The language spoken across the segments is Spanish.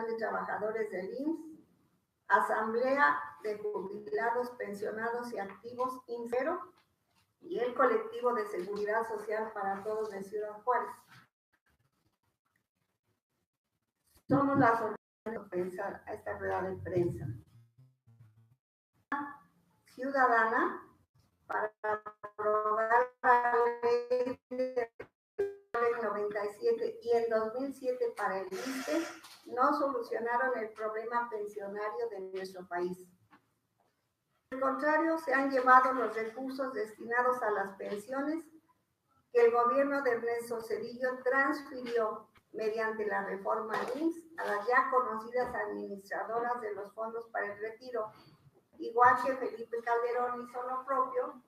de Trabajadores del IMSS, Asamblea de Jubilados, Pensionados y Activos INSERO y el Colectivo de Seguridad Social para Todos de Ciudad Juárez. Somos las organizaciones a esta rueda de prensa ciudadana para aprobar la ley de 97 y en 2007 para el ISSSTE no solucionaron el problema pensionario de nuestro país. Al contrario, se han llevado los recursos destinados a las pensiones que el gobierno de Ernesto Zedillo transfirió mediante la reforma IMSS a las ya conocidas administradoras de los fondos para el retiro, igual que Felipe Calderón hizo lo propio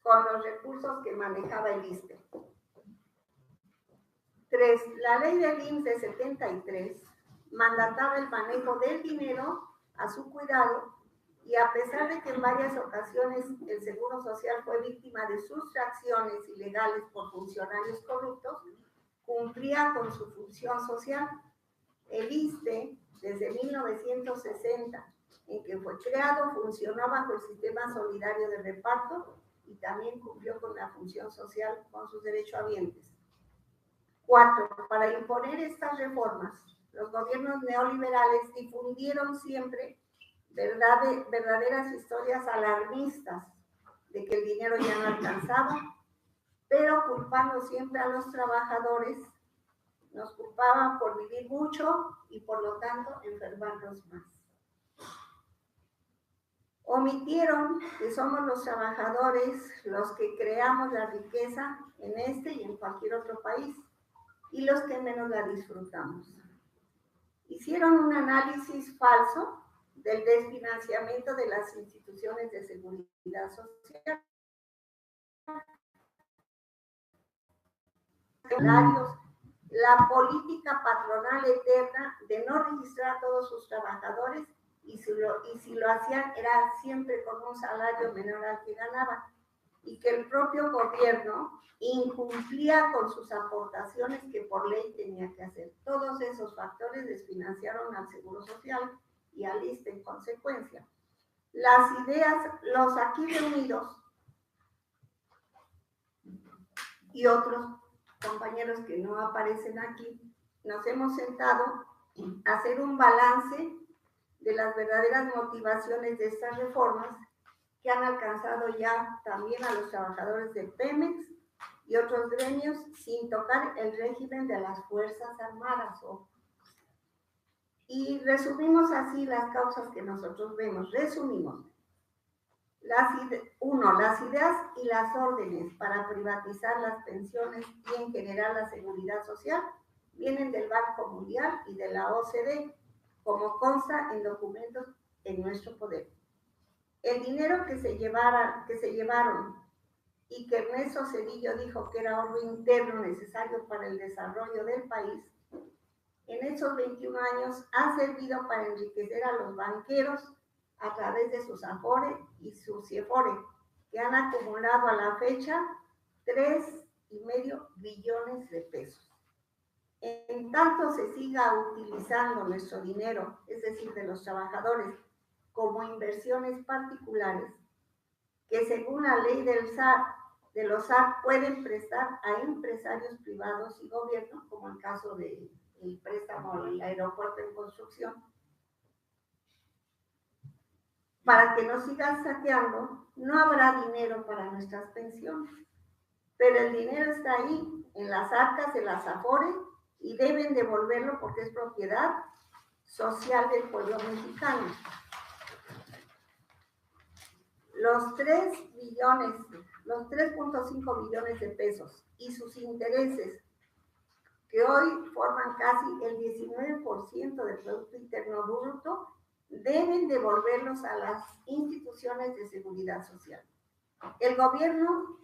con los recursos que manejaba el ISSSTE. 3. La ley del IMSS de 73 mandataba el manejo del dinero a su cuidado y a pesar de que en varias ocasiones el Seguro Social fue víctima de sustracciones ilegales por funcionarios corruptos, cumplía con su función social. El ISSSTE, desde 1960, en que fue creado, funcionó bajo el sistema solidario de reparto y también cumplió con la función social con sus derechohabientes. 4. Para imponer estas reformas, los gobiernos neoliberales difundieron siempre verdaderas historias alarmistas de que el dinero ya no alcanzaba, pero culpando siempre a los trabajadores, nos culpaban por vivir mucho y por lo tanto enfermarnos más. Omitieron que somos los trabajadores los que creamos la riqueza en este y en cualquier otro país y los que menos la disfrutamos. Hicieron un análisis falso del desfinanciamiento de las instituciones de seguridad social. La política patronal eterna de no registrar a todos sus trabajadores y si lo hacían era siempre con un salario menor al que ganaban y que el propio gobierno incumplía con sus aportaciones que por ley tenía que hacer. Todos esos factores desfinanciaron al Seguro Social y al ISSSTE en consecuencia. Las ideas, los aquí reunidos y otros compañeros que no aparecen aquí, nos hemos sentado a hacer un balance de las verdaderas motivaciones de estas reformas que han alcanzado ya también a los trabajadores de Pemex y otros gremios sin tocar el régimen de las Fuerzas Armadas. Y resumimos así las causas que nosotros vemos. Resumimos. Las ideas y las órdenes para privatizar las pensiones y en general la seguridad social vienen del Banco Mundial y de la OCDE, como consta en documentos en nuestro poder. El dinero que se llevaron y que Ernesto Zedillo dijo que era ahorro interno necesario para el desarrollo del país, en esos 21 años ha servido para enriquecer a los banqueros a través de sus Afore y sus Ciefore, que han acumulado a la fecha 3,5 billones de pesos. En tanto se siga utilizando nuestro dinero, es decir, de los trabajadores, como inversiones particulares, que según la ley de los SAR pueden prestar a empresarios privados y gobierno, como el caso del préstamo del aeropuerto en construcción, para que nos sigan saqueando, no habrá dinero para nuestras pensiones. Pero el dinero está ahí, en las arcas de las Afore, y deben devolverlo porque es propiedad social del pueblo mexicano. Los 3.5 billones de pesos y sus intereses, que hoy forman casi el 19% del Producto Interno Bruto, deben devolverlos a las instituciones de seguridad social. El gobierno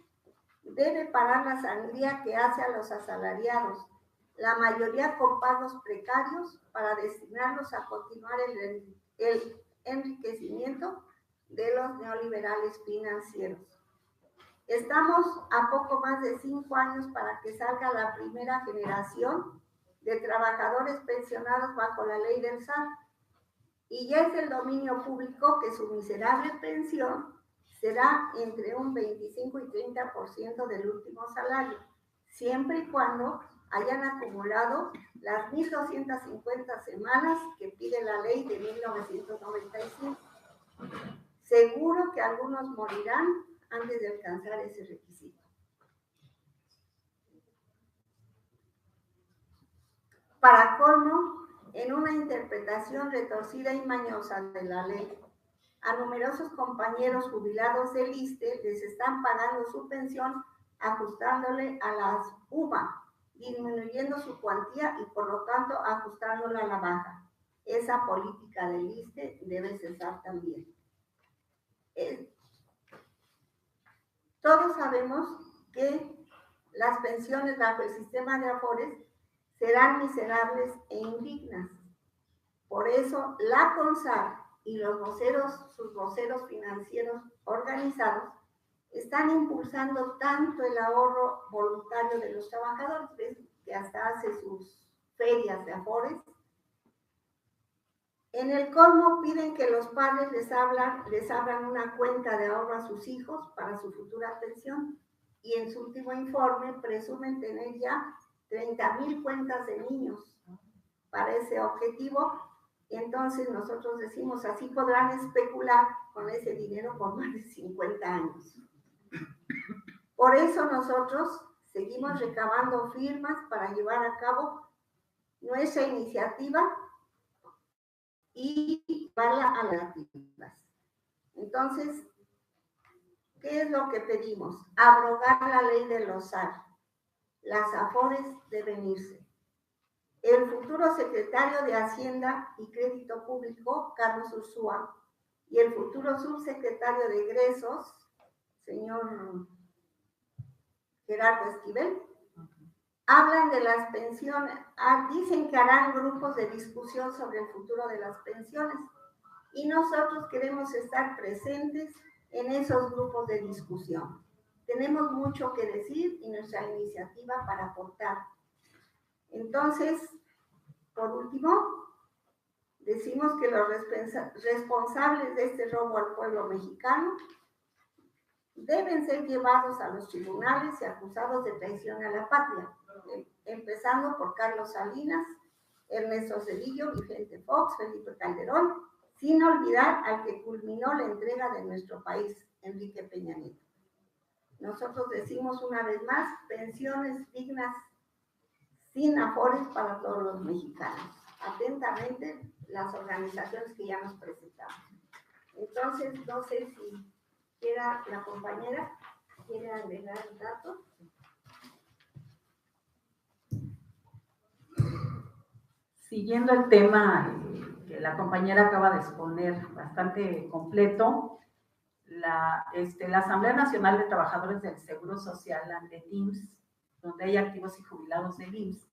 debe parar la sangría que hace a los asalariados, la mayoría con pagos precarios, para destinarlos a continuar el enriquecimiento de los neoliberales financieros. Estamos a poco más de 5 años para que salga la primera generación de trabajadores pensionados bajo la ley del SAR. Y ya es el dominio público que su miserable pensión será entre un 25 y 30% del último salario, siempre y cuando hayan acumulado las 1.250 semanas que pide la ley de 1995. Seguro que algunos morirán antes de alcanzar ese requisito. Para colmo, en una interpretación retorcida y mañosa de la ley, a numerosos compañeros jubilados del ISSSTE les están pagando su pensión ajustándole a las UMA, disminuyendo su cuantía y por lo tanto ajustándola a la baja. Esa política del ISSSTE debe cesar también. Todos sabemos que las pensiones bajo el sistema de Afores serán miserables e indignas. Por eso la CONSAR y los voceros, sus voceros financieros organizados, están impulsando tanto el ahorro voluntario de los trabajadores, ¿ves? Que hasta hace sus ferias de Afores. En el colmo piden que los padres les abran una cuenta de ahorro a sus hijos para su futura pensión. Y en su último informe presumen tener ya 30,000 cuentas de niños para ese objetivo. Entonces nosotros decimos, así podrán especular con ese dinero por más de 50 años. Por eso nosotros seguimos recabando firmas para llevar a cabo nuestra iniciativa y llevarla a las actividades. Entonces, ¿qué es lo que pedimos? Abrogar la ley de los SAR. Las Afores deben irse. El futuro secretario de Hacienda y Crédito Público, Carlos Ursúa, y el futuro subsecretario de Egresos, señor Gerardo Esquivel, hablan de las pensiones, dicen que harán grupos de discusión sobre el futuro de las pensiones y nosotros queremos estar presentes en esos grupos de discusión. Tenemos mucho que decir y nuestra iniciativa para aportar. Entonces, por último, decimos que los responsables de este robo al pueblo mexicano deben ser llevados a los tribunales y acusados de traición a la patria, empezando por Carlos Salinas, Ernesto Zedillo, Vicente Fox, Felipe Calderón, sin olvidar al que culminó la entrega de nuestro país, Enrique Peña Nieto. Nosotros decimos una vez más, pensiones dignas sin Afores para todos los mexicanos. Atentamente, las organizaciones que ya nos presentamos. Entonces, no sé si quiera la compañera, quiere agregar el dato. Siguiendo el tema que la compañera acaba de exponer, bastante completo, la Asamblea Nacional de Trabajadores del Seguro Social, ante IMSS, donde hay activos y jubilados del IMSS,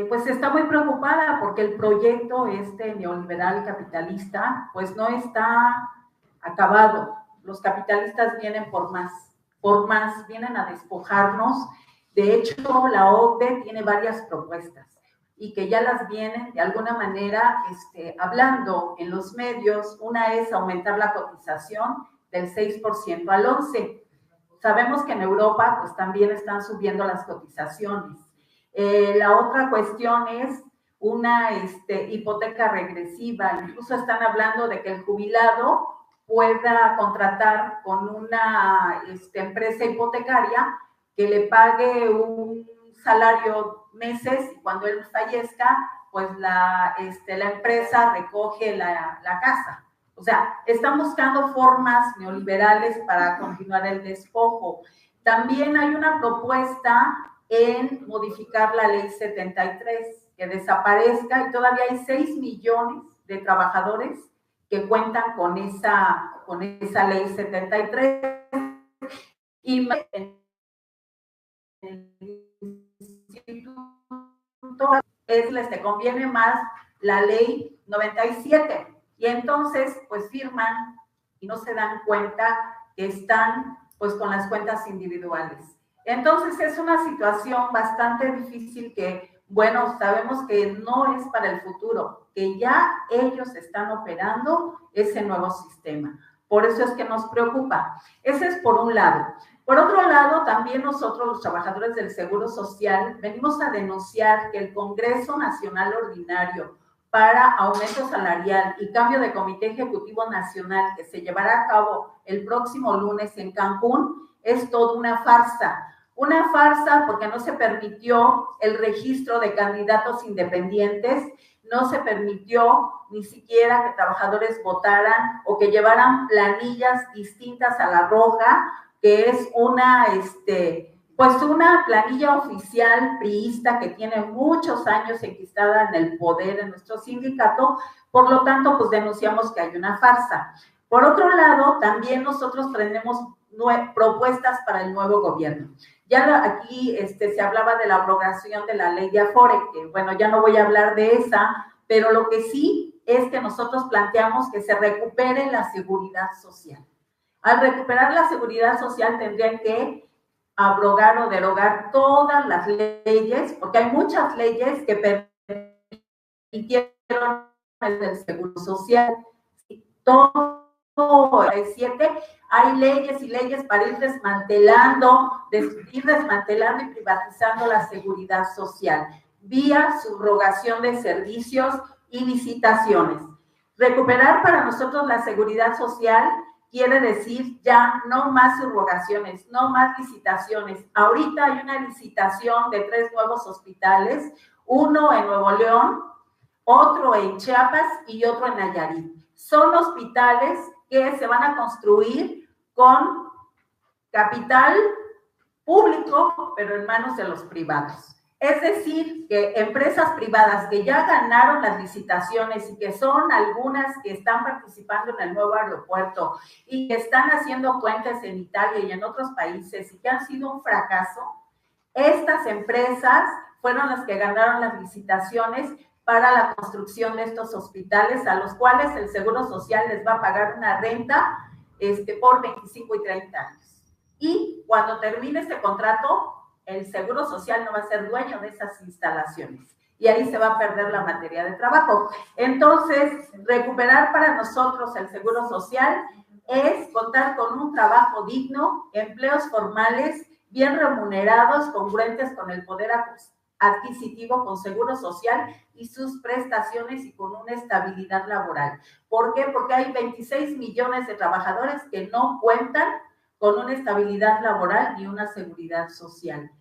pues está muy preocupada porque el proyecto neoliberal capitalista pues no está acabado. Los capitalistas vienen por más, vienen a despojarnos. De hecho, la OCDE tiene varias propuestas y que ya las vienen de alguna manera hablando en los medios. Una es aumentar la cotización del 6% al 11%. Sabemos que en Europa pues también están subiendo las cotizaciones. La otra cuestión es una hipoteca regresiva. Incluso están hablando de que el jubilado pueda contratar con una empresa hipotecaria que le pague un salario meses y cuando él fallezca, pues la empresa recoge la casa. O sea, están buscando formas neoliberales para continuar el despojo. También hay una propuesta en modificar la ley 73, que desaparezca, y todavía hay 6 millones de trabajadores que cuentan con esa ley 73. Y les conviene más la ley 97. Y entonces, pues firman y no se dan cuenta que están pues con las cuentas individuales. Entonces es una situación bastante difícil que, bueno, sabemos que no es para el futuro, que ya ellos están operando ese nuevo sistema. Por eso es que nos preocupa. Ese es por un lado. Por otro lado, también nosotros, los trabajadores del Seguro Social, venimos a denunciar que el Congreso Nacional Ordinario para aumento salarial y cambio de Comité Ejecutivo Nacional que se llevará a cabo el próximo lunes en Cancún es toda una farsa. Una farsa porque no se permitió el registro de candidatos independientes, no se permitió ni siquiera que trabajadores votaran o que llevaran planillas distintas a la roja, que es una, pues una planilla oficial priista que tiene muchos años enquistada en el poder en nuestro sindicato, por lo tanto, pues denunciamos que hay una farsa. Por otro lado, también nosotros tenemos propuestas para el nuevo gobierno. Ya aquí se hablaba de la abrogación de la ley de Afore, que bueno, ya no voy a hablar de esa, pero lo que sí es que nosotros planteamos que se recupere la seguridad social. Al recuperar la seguridad social tendrían que abrogar o derogar todas las leyes, porque hay muchas leyes que permitieron el seguro social. Todo el 7, hay leyes y leyes para ir desmantelando y privatizando la seguridad social vía subrogación de servicios y licitaciones. Recuperar para nosotros la seguridad social quiere decir ya no más subrogaciones, no más licitaciones. Ahorita hay una licitación de 3 nuevos hospitales, uno en Nuevo León, otro en Chiapas y otro en Nayarit. Son hospitales que se van a construir con capital público, pero en manos de los privados. Es decir, que empresas privadas que ya ganaron las licitaciones y que son algunas que están participando en el nuevo aeropuerto y que están haciendo puentes en Italia y en otros países y que han sido un fracaso, estas empresas fueron las que ganaron las licitaciones para la construcción de estos hospitales, a los cuales el Seguro Social les va a pagar una renta por 25 y 30 años. Y cuando termine este contrato, el Seguro Social no va a ser dueño de esas instalaciones. Y ahí se va a perder la materia de trabajo. Entonces, recuperar para nosotros el Seguro Social es contar con un trabajo digno, empleos formales, bien remunerados, congruentes con el poder adquisitivo, con Seguro Social y sus prestaciones y con una estabilidad laboral. ¿Por qué? Porque hay 26 millones de trabajadores que no cuentan con una estabilidad laboral y una seguridad social.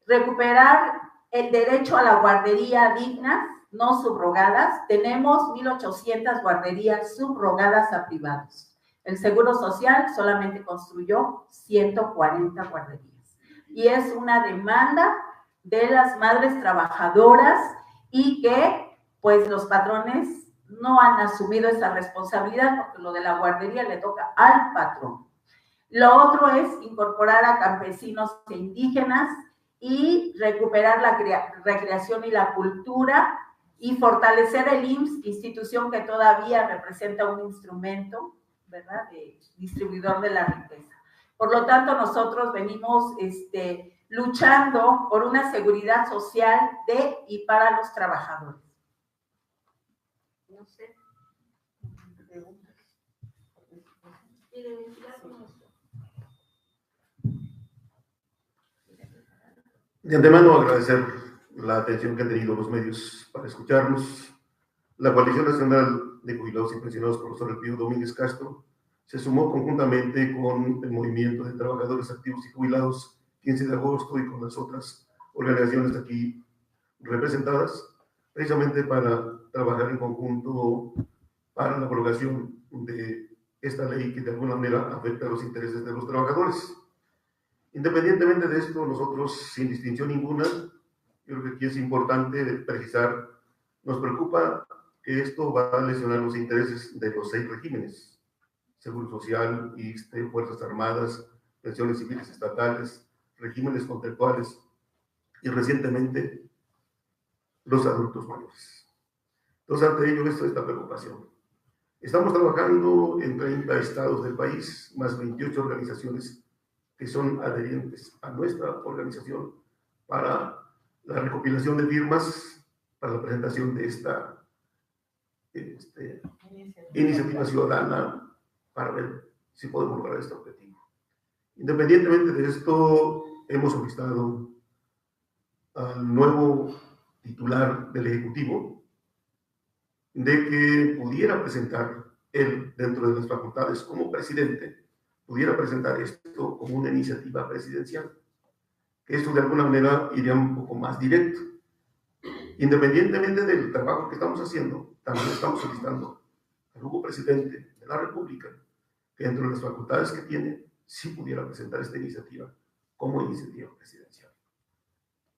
Recuperar el derecho a la guardería digna, no subrogadas. Tenemos 1,800 guarderías subrogadas a privados. El Seguro Social solamente construyó 140 guarderías. Y es una demanda de las madres trabajadoras y que, pues, los patrones no han asumido esa responsabilidad porque lo de la guardería le toca al patrón. Lo otro es incorporar a campesinos e indígenas y recuperar la recreación y la cultura y fortalecer el IMSS, institución que todavía representa un instrumento, ¿verdad?, de distribuidor de la riqueza. Por lo tanto, nosotros venimos luchando por una seguridad social de y para los trabajadores. No sé. Preguntas. De antemano agradecer la atención que han tenido los medios para escucharnos. La Coalición Nacional de Jubilados y Pensionados, profesor Elpidio Domínguez Castro, se sumó conjuntamente con el Movimiento de Trabajadores Activos y Jubilados 15 de agosto y con las otras organizaciones aquí representadas, precisamente para trabajar en conjunto para la aprobación de esta ley que de alguna manera afecta a los intereses de los trabajadores. Independientemente de esto, nosotros, sin distinción ninguna, yo creo que aquí es importante precisar, nos preocupa que esto va a lesionar los intereses de los 6 regímenes: Seguro Social, ISSSTE, Fuerzas Armadas, pensiones civiles estatales, regímenes contractuales y recientemente los adultos mayores. Entonces, ante ello, esta preocupación. Estamos trabajando en 30 estados del país, más 28 organizaciones que son adherentes a nuestra organización para la recopilación de firmas para la presentación de esta iniciativa ciudadana para ver si podemos lograr este objetivo. Independientemente de esto, hemos solicitado al nuevo titular del Ejecutivo de que pudiera presentar él, dentro de las facultades como presidente, pudiera presentar esto como una iniciativa presidencial, que esto de alguna manera iría un poco más directo. Independientemente del trabajo que estamos haciendo, también estamos solicitando al nuevo presidente de la República que dentro de las facultades que tiene, sí pudiera presentar esta iniciativa como iniciativa presidencial.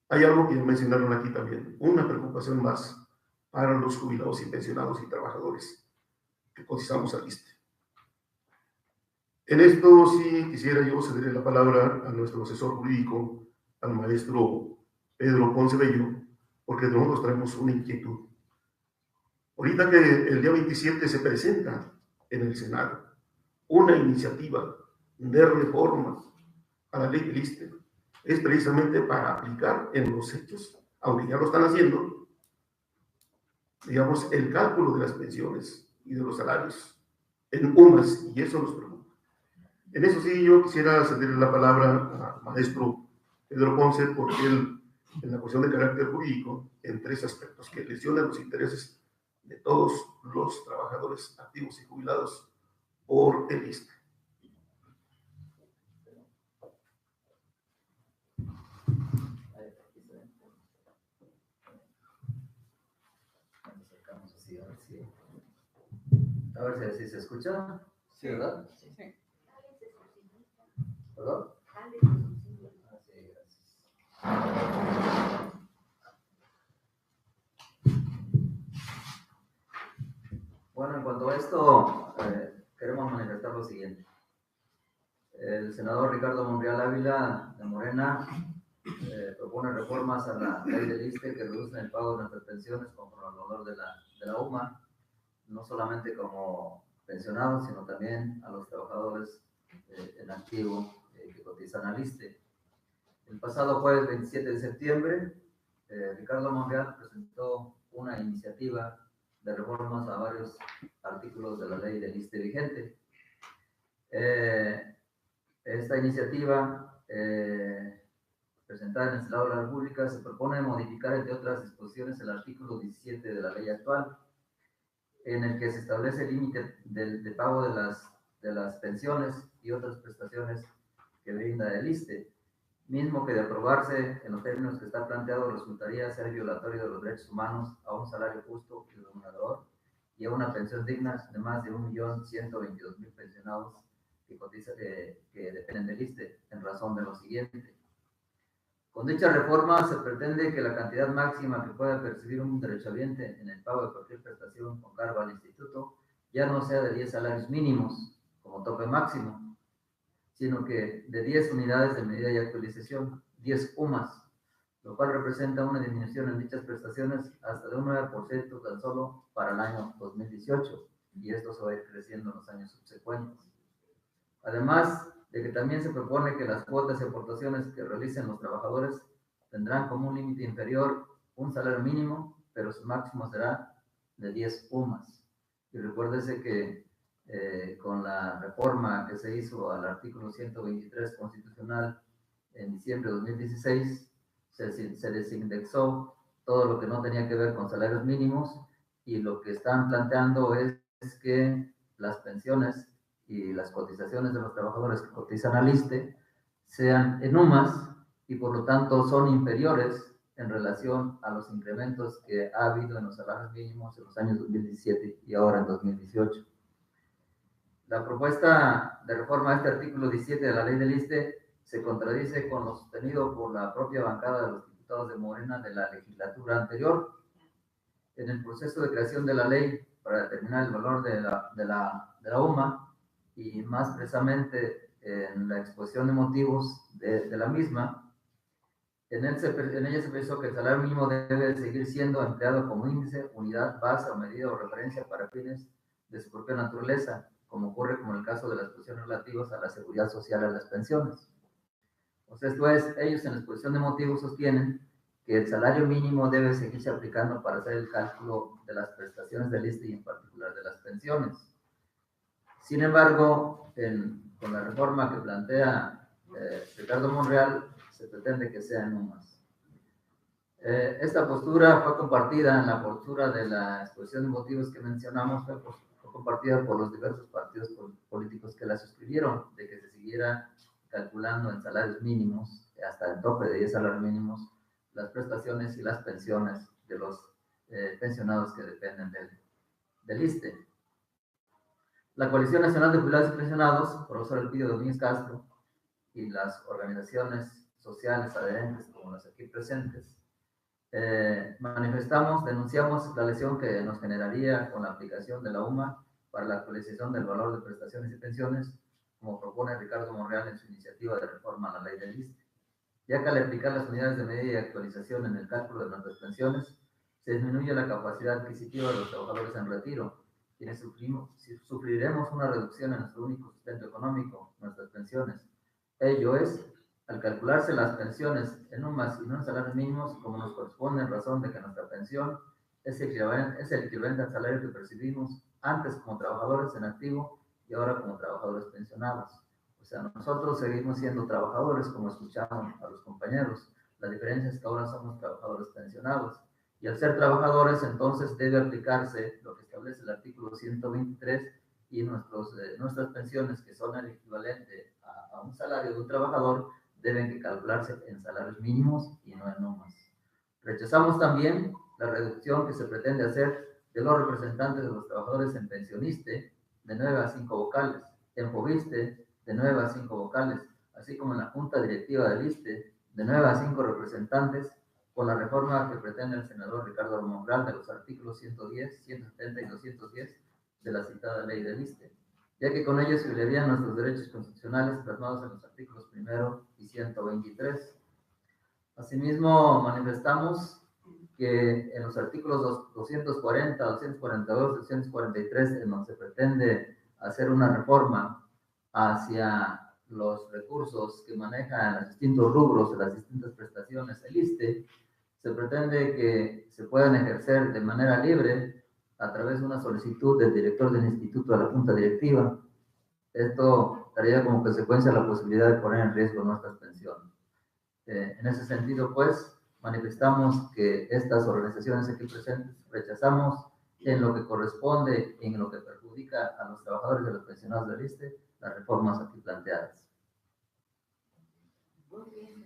Hay algo que ya mencionaron aquí también, una preocupación más para los jubilados y pensionados y trabajadores que cotizamos al ISSSTE. En esto sí quisiera yo cederle la palabra a nuestro asesor jurídico, al maestro Pedro Ponce Bello, porque nosotros traemos una inquietud. Ahorita que el día 27 se presenta en el Senado una iniciativa de reforma a la ley del ISSSTE, es precisamente para aplicar en los hechos, aunque ya lo están haciendo, digamos, el cálculo de las pensiones y de los salarios en UMAS, y eso nos preocupa. En eso sí yo quisiera cederle la palabra al maestro Pedro Ponce, porque él, en la cuestión de carácter jurídico, en tres aspectos que lesionan los intereses de todos los trabajadores activos y jubilados por el ISSSTE. A ver si se escucha. Sí, ¿verdad? Sí. ¿Perdón? Sí, gracias. Bueno, en cuanto a esto, queremos manifestar lo siguiente. El senador Ricardo Monreal Ávila, de Morena, propone reformas a la ley del ISSSTE que reducen el pago de nuestras pensiones conforme al valor de la UMA, no solamente como pensionados, sino también a los trabajadores en activo que cotizan al ISSSTE. El pasado jueves 27 de septiembre, Ricardo Monreal presentó una iniciativa de reformas a varios artículos de la ley del ISSSTE vigente. Esta iniciativa, presentada en el Senado de la República, se propone modificar, entre otras disposiciones, el artículo 17 de la ley actual, en el que se establece el límite de pago de las pensiones y otras prestaciones que brinda el ISSSTE, mismo que de aprobarse en los términos que está planteado resultaría ser violatorio de los derechos humanos a un salario justo y remunerador y a una pensión digna de más de 1.122.000 pensionados que dependen del ISSSTE, en razón de lo siguiente. Con dicha reforma se pretende que la cantidad máxima que pueda percibir un derechohabiente en el pago de cualquier prestación con cargo al instituto ya no sea de 10 salarios mínimos como tope máximo, sino que de 10 unidades de medida y actualización, 10 UMAS, lo cual representa una disminución en dichas prestaciones hasta de un 9% tan solo para el año 2018, y esto se va a ir creciendo en los años subsecuentes. Además de que también se propone que las cuotas y aportaciones que realicen los trabajadores tendrán como un límite inferior un salario mínimo, pero su máximo será de 10 UMAS. Y recuérdese que con la reforma que se hizo al artículo 123 constitucional en diciembre de 2016, se desindexó todo lo que no tenía que ver con salarios mínimos, y lo que están planteando es que las pensiones y las cotizaciones de los trabajadores que cotizan al ISSSTE sean en UMAS y por lo tanto son inferiores en relación a los incrementos que ha habido en los salarios mínimos en los años 2017 y ahora en 2018. La propuesta de reforma a este artículo 17 de la ley del ISSSTE se contradice con lo sostenido por la propia bancada de los diputados de Morena de la legislatura anterior. En el proceso de creación de la ley para determinar el valor de la UMA, y más precisamente en la exposición de motivos de la misma, en ella se precisó que el salario mínimo debe seguir siendo empleado como índice, unidad, base o medida o referencia para fines de su propia naturaleza, como ocurre como en el caso de las cuestiones relativas a la seguridad social y a las pensiones. O sea, esto es, ellos en la exposición de motivos sostienen que el salario mínimo debe seguirse aplicando para hacer el cálculo de las prestaciones del ISSSTE y en particular de las pensiones. Sin embargo, con la reforma que plantea Ricardo Monreal, se pretende que sea en UMAS. Esta postura fue compartida en la postura de la exposición de motivos que mencionamos, fue compartida por los diversos partidos políticos que la suscribieron, de que se siguiera calculando en salarios mínimos, hasta el tope de 10 salarios mínimos, las prestaciones y las pensiones de los pensionados que dependen del ISSSTE. La Coalición Nacional de Jubilados y Pensionados, profesor Elpidio Domínguez Castro, y las organizaciones sociales adherentes, como las aquí presentes, denunciamos la lesión que nos generaría con la aplicación de la UMA para la actualización del valor de prestaciones y pensiones, como propone Ricardo Monreal en su iniciativa de reforma a la ley del ISSSTE, ya que al aplicar las unidades de medida y actualización en el cálculo de nuestras pensiones, se disminuye la capacidad adquisitiva de los trabajadores en retiro, quienes sufriremos una reducción en nuestro único sustento económico, nuestras pensiones. Ello es, al calcularse las pensiones en UMAS y no en salarios mínimos, como nos corresponde en razón de que nuestra pensión es el equivalente al salario que percibimos antes como trabajadores en activo y ahora como trabajadores pensionados. O sea, nosotros seguimos siendo trabajadores, como escuchamos a los compañeros. La diferencia es que ahora somos trabajadores pensionados. Y al ser trabajadores, entonces debe aplicarse lo que establece el artículo 123 y nuestras pensiones, que son el equivalente a un salario de un trabajador, deben calcularse en salarios mínimos y no en UMAS. Rechazamos también la reducción que se pretende hacer de los representantes de los trabajadores en Pensioniste de 9 a 5 vocales, en Fobiste de 9 a 5 vocales, así como en la Junta Directiva del ISSSTE de 9 a 5 representantes, con la reforma que pretende el senador Ricardo Monreal de los artículos 110, 170 y 210 de la citada ley del ISSSTE, ya que con ello se violarían nuestros derechos constitucionales plasmados en los artículos 1 y 123. Asimismo, manifestamos que en los artículos 240, 242, 243, en donde se pretende hacer una reforma hacia los recursos que manejan los distintos rubros de las distintas prestaciones del ISSSTE, se pretende que se puedan ejercer de manera libre a través de una solicitud del director del instituto a la junta directiva. Esto daría como consecuencia la posibilidad de poner en riesgo nuestras pensiones. En ese sentido, pues, manifestamos que estas organizaciones aquí presentes rechazamos en lo que corresponde y en lo que perjudica a los trabajadores y a los pensionados del ISSSTE las reformas aquí planteadas. Muy bien.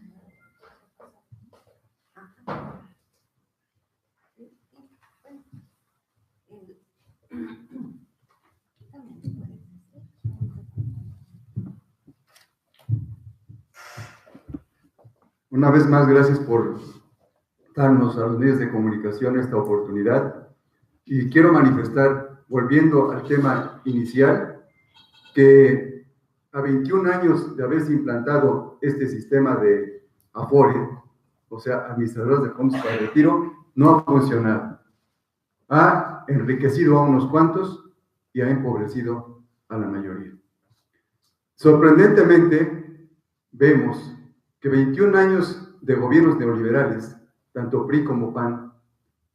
Una vez más, gracias por darnos a los medios de comunicación esta oportunidad. Y quiero manifestar, volviendo al tema inicial, que a 21 años de haberse implantado este sistema de Afore, o sea, administradores de fondos para retiro, no ha funcionado. Ha enriquecido a unos cuantos y ha empobrecido a la mayoría. Sorprendentemente, vemos que 21 años de gobiernos neoliberales, tanto PRI como PAN,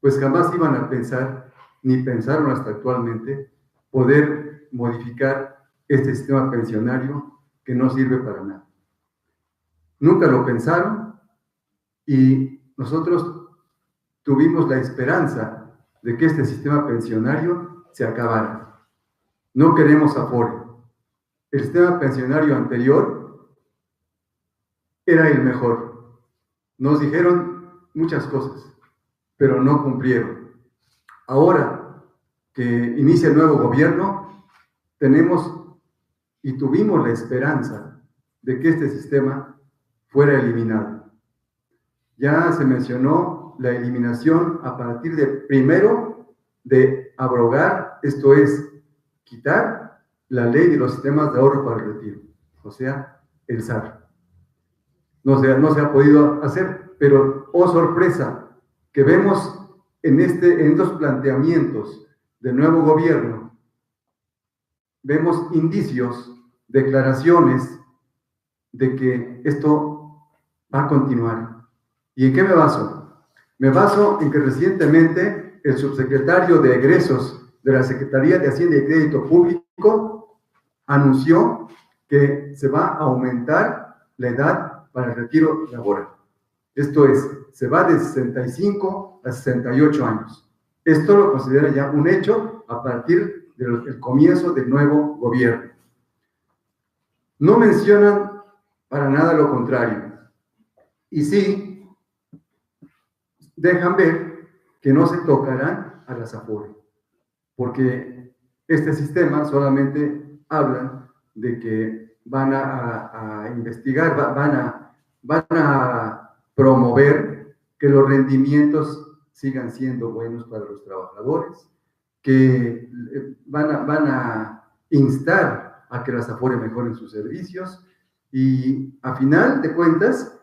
pues jamás iban a pensar, ni pensaron hasta actualmente, poder modificar este sistema pensionario que no sirve para nada. Nunca lo pensaron y nosotros tuvimos la esperanza de que este sistema pensionario se acabara. No queremos Afore. El sistema pensionario anterior era el mejor. Nos dijeron muchas cosas, pero no cumplieron. Ahora que inicia el nuevo gobierno, tenemos y tuvimos la esperanza de que este sistema fuera eliminado. Ya se mencionó la eliminación a partir de primero de abrogar, esto es, quitar la ley de los sistemas de ahorro para el retiro, o sea, el SAR. No se ha podido hacer, pero oh sorpresa, que vemos en estos planteamientos del nuevo gobierno vemos indicios, declaraciones de que esto va a continuar. ¿Y en qué me baso? Me baso en que recientemente el subsecretario de Egresos de la Secretaría de Hacienda y Crédito Público anunció que se va a aumentar la edad para el retiro laboral. Esto es, se va de 65 a 68 años. Esto lo considera ya un hecho a partir del comienzo del nuevo gobierno. No mencionan para nada lo contrario. Y sí, dejan ver que no se tocarán a las AFORE, porque este sistema solamente hablan de que van a investigar, van a promover que los rendimientos sigan siendo buenos para los trabajadores, que van a instar a que las AFORE mejoren sus servicios y a final de cuentas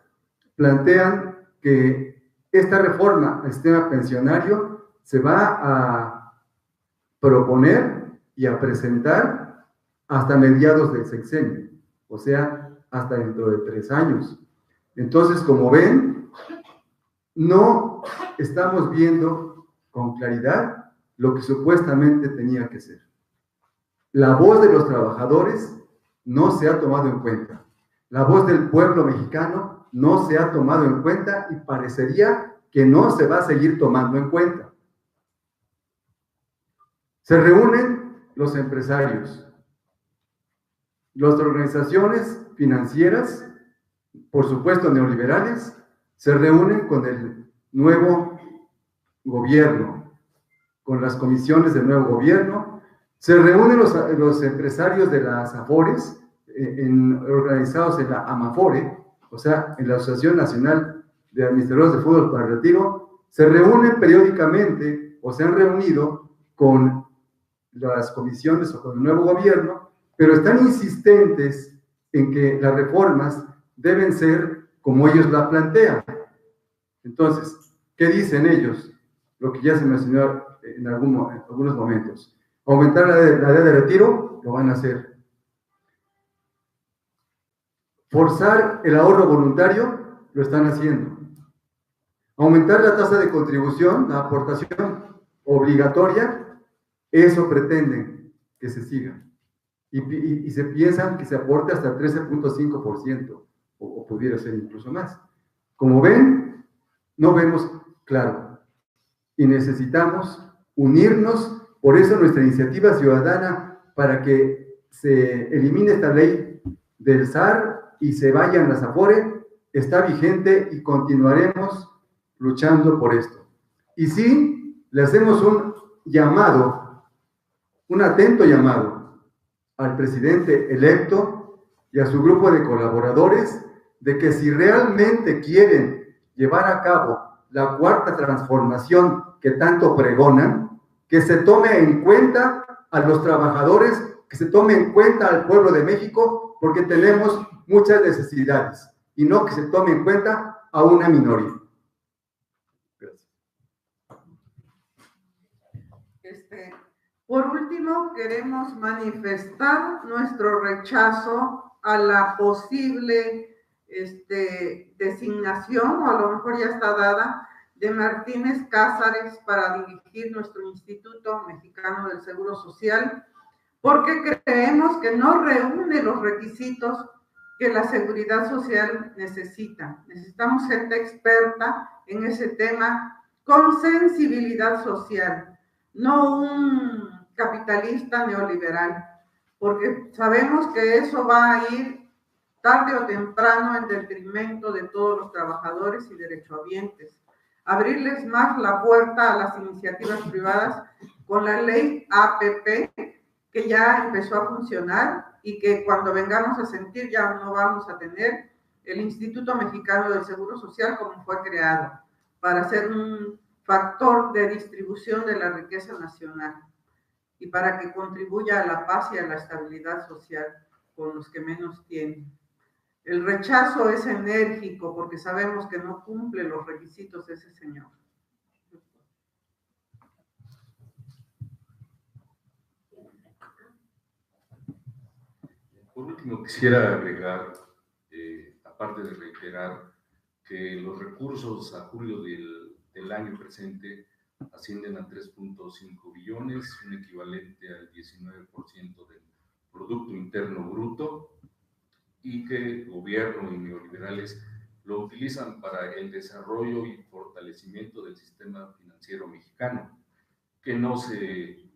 plantean que esta reforma al sistema pensionario se va a proponer y a presentar hasta mediados del sexenio, o sea, hasta dentro de 3 años. Entonces, como ven, no estamos viendo con claridad lo que supuestamente tenía que ser. La voz de los trabajadores no se ha tomado en cuenta. La voz del pueblo mexicano no se ha tomado en cuenta y parecería que no se va a seguir tomando en cuenta. Se reúnen los empresarios, las organizaciones financieras, por supuesto neoliberales, se reúnen con el nuevo gobierno, con las comisiones del nuevo gobierno, se reúnen los empresarios de las AFORES, organizados en la AMAFORE, o sea, en la Asociación Nacional de Administradores de Fútbol para el Retiro, se reúnen periódicamente o se han reunido con las comisiones o con el nuevo gobierno, pero están insistentes en que las reformas deben ser como ellos la plantean. Entonces, ¿qué dicen ellos? Lo que ya se mencionó en algunos momentos. Aumentar la edad de retiro, lo van a hacer. Forzar el ahorro voluntario, lo están haciendo. Aumentar la tasa de contribución, la aportación obligatoria, eso pretenden que se siga. Y se piensan que se aporte hasta 13.5%, o pudiera ser incluso más. Como ven, no vemos claro. Y necesitamos unirnos, por eso nuestra iniciativa ciudadana, para que se elimine esta ley del SAR y se vayan las AFORE, está vigente y continuaremos luchando por esto. Y sí, le hacemos un llamado, un atento llamado al presidente electo y a su grupo de colaboradores de que si realmente quieren llevar a cabo la cuarta transformación que tanto pregonan, que se tome en cuenta a los trabajadores, que se tome en cuenta al pueblo de México, porque tenemos muchas necesidades, y no que se tome en cuenta a una minoría. Gracias. Por último, queremos manifestar nuestro rechazo a la posible designación, o a lo mejor ya está dada, de Martínez Cázares para dirigir nuestro Instituto Mexicano del Seguro Social, porque creemos que no reúne los requisitos que la seguridad social necesita. Necesitamos gente experta en ese tema, con sensibilidad social, no un capitalista neoliberal, porque sabemos que eso va a ir tarde o temprano en detrimento de todos los trabajadores y derechohabientes. Abrirles más la puerta a las iniciativas privadas con la ley APP, que ya empezó a funcionar y que cuando vengamos a sentir ya no vamos a tener el Instituto Mexicano del Seguro Social como fue creado, para ser un factor de distribución de la riqueza nacional y para que contribuya a la paz y a la estabilidad social con los que menos tienen. El rechazo es enérgico porque sabemos que no cumple los requisitos de ese señor. Por último, quisiera agregar, aparte de reiterar, que los recursos a julio del año presente ascienden a 3.5 billones, un equivalente al 19% del Producto Interno Bruto, y que el gobierno y neoliberales lo utilizan para el desarrollo y fortalecimiento del sistema financiero mexicano, que no se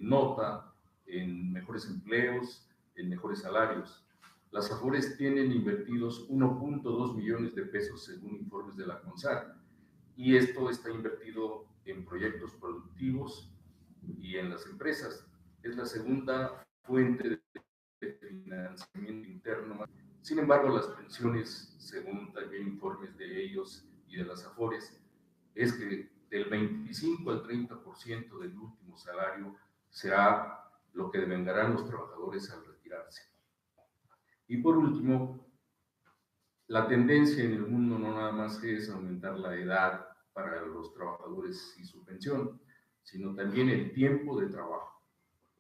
nota en mejores empleos, en mejores salarios. Las AFORES tienen invertidos 1.2 millones de pesos según informes de la CONSAR, y esto está invertido en proyectos productivos y en las empresas. Es la segunda fuente de financiamiento interno. Sin embargo, las pensiones, según también informes de ellos y de las AFORES, es que del 25 al 30% del último salario será lo que devengarán los trabajadores al retirarse. Y por último, la tendencia en el mundo no nada más es aumentar la edad para los trabajadores y su pensión, sino también el tiempo de trabajo.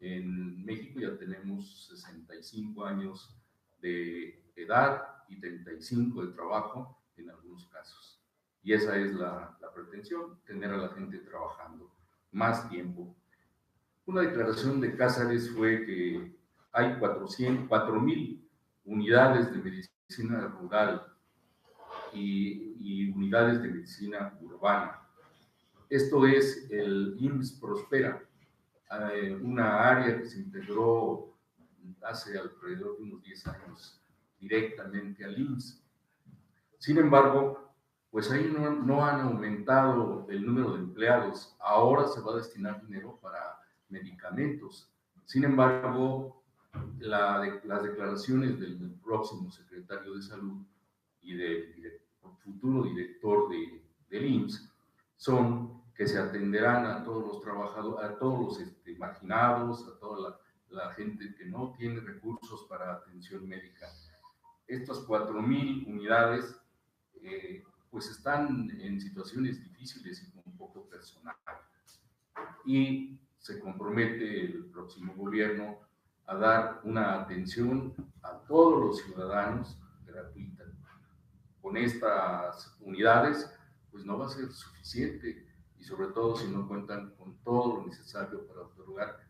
En México ya tenemos 65 años de edad y 35 de trabajo en algunos casos. Y esa es la pretensión, tener a la gente trabajando más tiempo. Una declaración de Cázares fue que hay 4.000 unidades de medicina rural y unidades de medicina urbana. Esto es el IMSS Prospera, una área que se integró hace alrededor de unos 10 años directamente al IMSS. Sin embargo, pues ahí no han aumentado el número de empleados. Ahora se va a destinar dinero para medicamentos. Sin embargo, las declaraciones del próximo secretario de Salud y del futuro director del IMSS son que se atenderán a todos los trabajadores, a todos los marginados, a toda la gente que no tiene recursos para atención médica. Estas 4.000 unidades pues están en situaciones difíciles y con poco personal. Y se compromete el próximo gobierno a dar una atención a todos los ciudadanos gratuita. Con estas unidades, pues no va a ser suficiente, y sobre todo si no cuentan con todo lo necesario para otorgar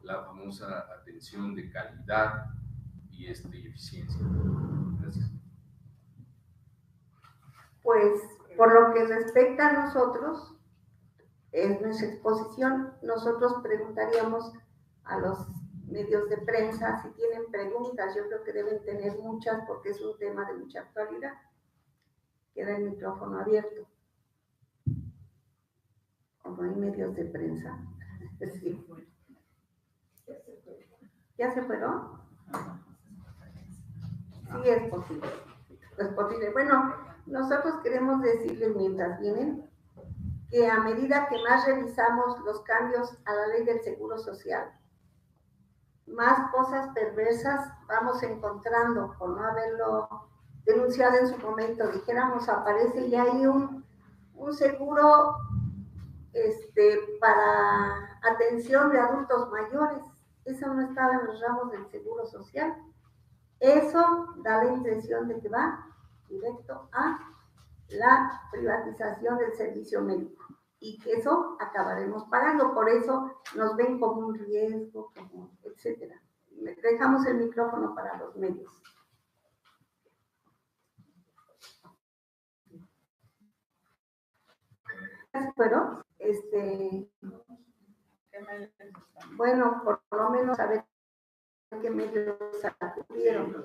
la famosa atención de calidad y eficiencia. Gracias. Pues por lo que respecta a nosotros, en nuestra exposición, nosotros preguntaríamos a los medios de prensa si tienen preguntas. Yo creo que deben tener muchas porque es un tema de mucha actualidad. Queda el micrófono abierto. ¿O no hay medios de prensa? Sí. ¿Ya se fueron? Sí, es posible. Es posible. Bueno, nosotros queremos decirles mientras vienen que a medida que más revisamos los cambios a la ley del Seguro Social, más cosas perversas vamos encontrando por no haberlo denunciado en su momento. Dijéramos, aparece ya ahí un seguro para atención de adultos mayores. Eso no estaba en los ramos del Seguro Social. Eso da la impresión de que va directo a la privatización del servicio médico y que eso acabaremos pagando. Por eso nos ven como un riesgo, etcétera. Dejamos el micrófono para los medios. Pero, bueno, por lo menos saber qué medios acudieron.